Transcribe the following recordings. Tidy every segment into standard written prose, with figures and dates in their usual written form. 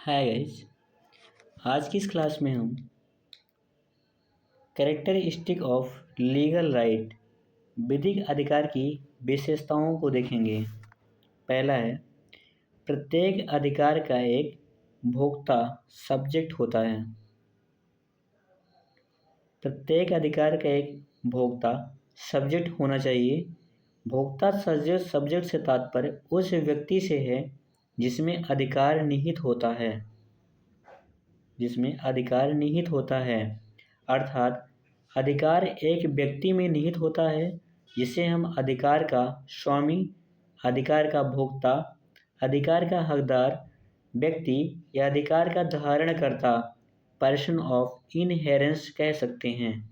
Hi guys. आज की इस क्लास में हम कैरेक्टरिस्टिक ऑफ लीगल राइट विधिक अधिकार की विशेषताओं को देखेंगे। पहला है, प्रत्येक अधिकार का एक भोक्ता सब्जेक्ट होता है। प्रत्येक अधिकार का एक भोक्ता सब्जेक्ट होना चाहिए। भोक्ता सब्जेक्ट से तात्पर्य उस व्यक्ति से है जिसमें अधिकार निहित होता है। अर्थात अधिकार एक व्यक्ति में निहित होता है जिसे हम अधिकार का स्वामी, अधिकार का भोक्ता, अधिकार का हकदार व्यक्ति या अधिकार का धारणकर्ता पर्सन ऑफ इनहेरेंस कह सकते हैं।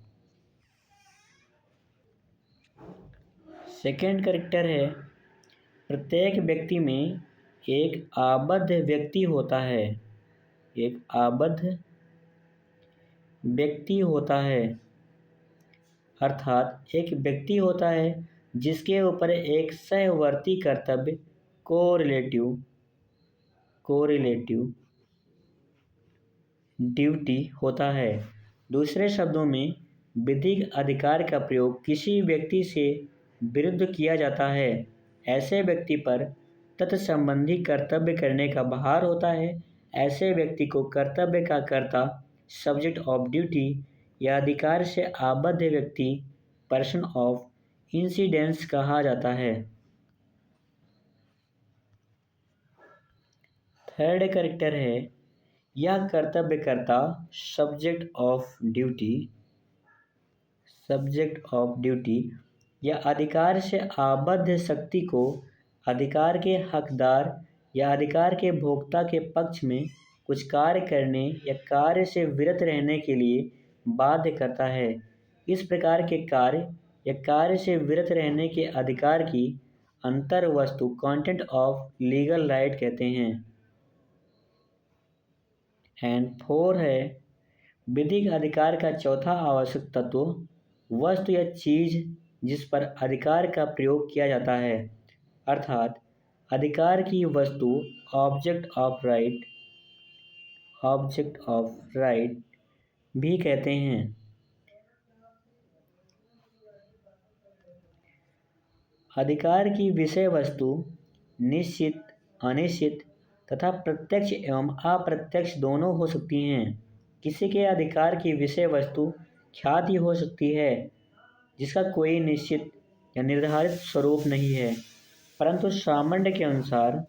सेकेंड कैरेक्टर है, प्रत्येक व्यक्ति में एक आबद्ध व्यक्ति होता है। अर्थात एक व्यक्ति होता है जिसके ऊपर एक सहवर्ती कर्तव्य कोरिलेटिव ड्यूटी होता है। दूसरे शब्दों में, विधिक अधिकार का प्रयोग किसी व्यक्ति से विरुद्ध किया जाता है। ऐसे व्यक्ति पर तत्संबंधी कर्तव्य करने का भार होता है। ऐसे व्यक्ति को कर्तव्य का कर्ता सब्जेक्ट ऑफ ड्यूटी या अधिकार से आबद्ध व्यक्ति पर्सन ऑफ इंसिडेंस कहा जाता है। थर्ड कैरेक्टर है, यह कर्तव्यकर्ता सब्जेक्ट ऑफ ड्यूटी या अधिकार से आबद्ध शक्ति को अधिकार के हकदार या अधिकार के भोक्ता के पक्ष में कुछ कार्य करने या कार्य से विरत रहने के लिए बाध्य करता है। इस प्रकार के कार्य या कार्य से विरत रहने के अधिकार की अंतर्वस्तु कंटेंट ऑफ लीगल राइट कहते हैं। एंड 4 है, विधिक अधिकार का चौथा आवश्यक तत्व वस्तु या चीज जिस पर अधिकार का प्रयोग किया जाता है। अर्थात अधिकार की वस्तु ऑब्जेक्ट ऑफ राइट भी कहते हैं। अधिकार की विषय वस्तु निश्चित, अनिश्चित तथा प्रत्यक्ष एवं अप्रत्यक्ष दोनों हो सकती हैं। किसी के अधिकार की विषय वस्तु ख्याति हो सकती है जिसका कोई निश्चित या निर्धारित स्वरूप नहीं है, परंतु सामान्य के अनुसार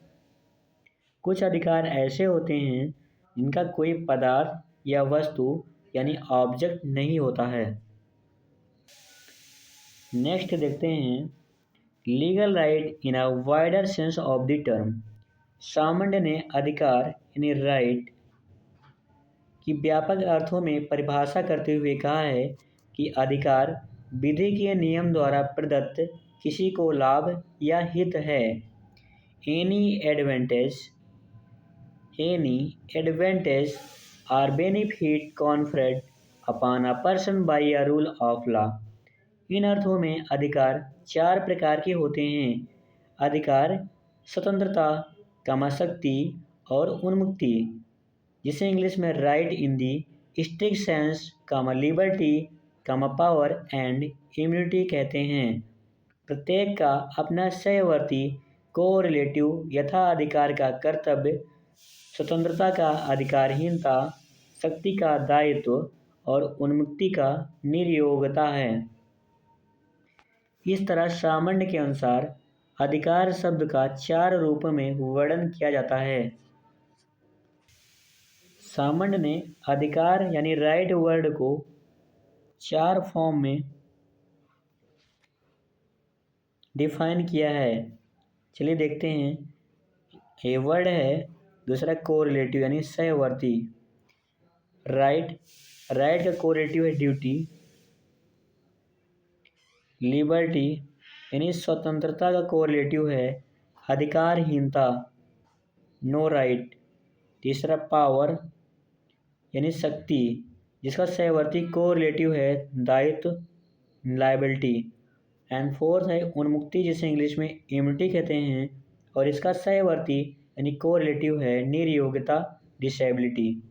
कुछ अधिकार ऐसे होते हैं जिनका कोई पदार्थ या वस्तु यानी ऑब्जेक्ट नहीं होता है। नेक्स्ट देखते हैं, legal right in a wider sense of the term. सामान्य ने अधिकार यानी राइट की व्यापक अर्थों में परिभाषा करते हुए कहा है कि अधिकार विधि के नियम द्वारा प्रदत्त किसी को लाभ या हित है। एनी एडवांटेज और benefit conferred upon a person by a rule of law. इन अर्थों में अधिकार 4 प्रकार के होते हैं। अधिकार स्वतंत्रता, शक्ति और उन्मुक्ति, जिसे इंग्लिश में right in the strict sense, liberty, power and immunity कहते हैं। प्रत्येक का अपना सहवर्ती कोरिलेटिव यथाधिकार का कर्तव्य, स्वतंत्रता का अधिकारहीनता, शक्ति का दायित्व और उन्मुक्ति का निर्योग्यता है। इस तरह सामान्य के अनुसार अधिकार शब्द का 4 रूपों में वर्णन किया जाता है। सामान्य ने अधिकार यानी राइट वर्ड को 4 फॉर्म में डिफाइन किया है। चलिए देखते हैं। ए वर्ड है, दूसरा कोरिलेटिव यानी सहवर्ती। राइट का कोरिलेटिव है ड्यूटी। लिबर्टी यानी स्वतंत्रता का कोरिलेटिव है अधिकारहीनता, नो राइट। तीसरा पावर यानी शक्ति, जिसका सहवर्ती कोरिलेटिव है दायित्व, लायबिलिटी। एंड 4th है उन्मुक्ति, जिसे इंग्लिश में इम्यूनिटी कहते हैं और इसका सहवर्ती यानी कोरिलेटिव है निर्योग्यता, डिसेबिलिटी।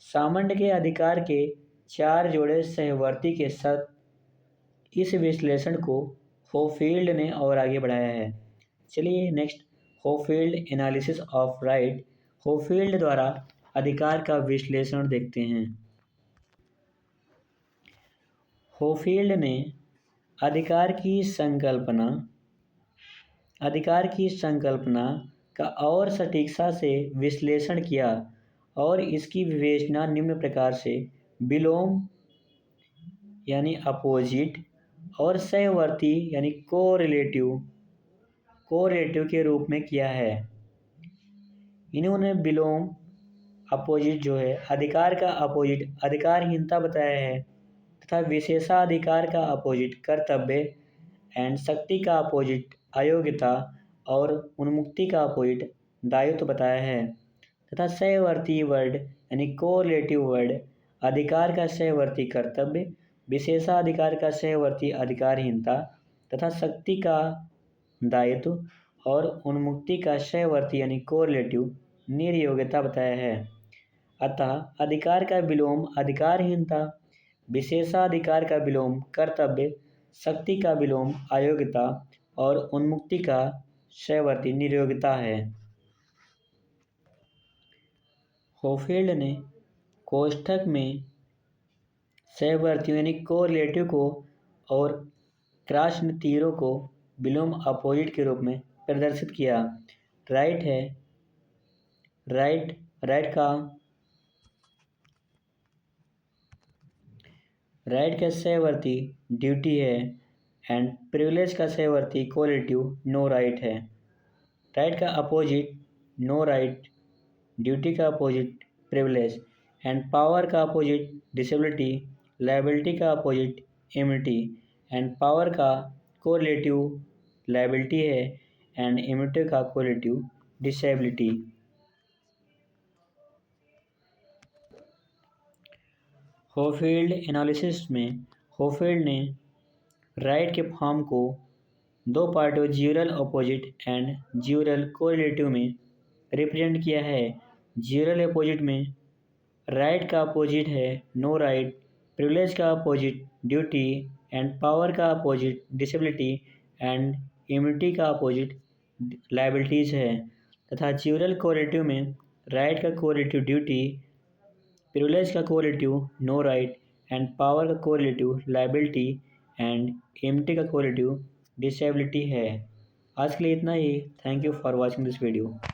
सामान्य के अधिकार के चार जोड़े सहवर्ती के साथ इस विश्लेषण को होफील्ड ने और आगे बढ़ाया है। चलिए नेक्स्ट, होफील्ड एनालिसिस ऑफ राइट, होफील्ड द्वारा अधिकार का विश्लेषण देखते हैं। होफील्ड ने अधिकार की संकल्पना का और सटीकता से विश्लेषण किया और इसकी विवेचना निम्न प्रकार से विलोम यानी अपोजिट और सहवर्ती यानी कोरिलेटिव के रूप में किया है। इन्होंने विलोम अपोजिट जो है अधिकार का अपोजिट अधिकारहीनता बताया है तथा विशेषाधिकार का अपोजिट कर्तव्य एंड शक्ति का अपोजिट अयोग्यता और उन्मुक्ति का अपोजिट दायित्व बताया है तथा सहवर्ती वर्ड यानी कोरिलेटिव वर्ड अधिकार का सहवर्ती कर्तव्य, विशेषाधिकार का सहवर्ती अधिकारहीनता तथा शक्ति का दायित्व और उन्मुक्ति का सहवर्ती यानी कोरिलेटिव निर्योग्यता बताया है। अतः अधिकार का विलोम अधिकारहीनता, विशेषाधिकार का विलोम कर्तव्य, शक्ति का विलोम अयोग्यता और उन्मुक्ति का सहवर्ती निर्योग्यता है। होफील्ड ने कोष्ठक में सहवर्तियों यानी कोरिलेटिव को और क्रॉस तीरों को विलोम अपोजिट के रूप में प्रदर्शित किया। राइट है, राइट का सहवर्ती ड्यूटी है एंड प्रिविलेज का सहवर्ती कोरिलेटिव नो राइट है। राइट का अपोजिट नो राइट, ड्यूटी का अपोजिट प्रिविलेज एंड पावर का अपोजिट डिसेबिलिटी, लायबिलिटी का अपोजिट इम्यूनिटी एंड पावर का कोरिलेटिव लायबिलिटी है एंड इम्यूनिटी का कोरिलेटिव डिसेबिलिटी। होफील्ड एनालिसिस में होफील्ड ने राइट के फॉर्म को दो पार्टों ज्यूरल अपोजिट एंड ज्यूरल कोरिलेटिव में रिप्रेजेंट किया है। ज्यूरल अपोजिट में राइट का अपोजिट है नो राइट, प्रिविलेज का अपोजिट ड्यूटी एंड पावर का अपोजिट डिसेबिलिटी एंड इम्यूनिटी का अपोजिट लायबिलिटीज है तथा ज्यूरल कोरिलेटिव में राइट का कोरिलेटिव ड्यूटी, प्रिविलेज का correlative no right and power का कोरिलेटिव लायबिलिटी एंड इम्यूनिटी का कोरिलेटिव डिसेबिलिटी है। आज के लिए इतना ही। Thank you for watching this video.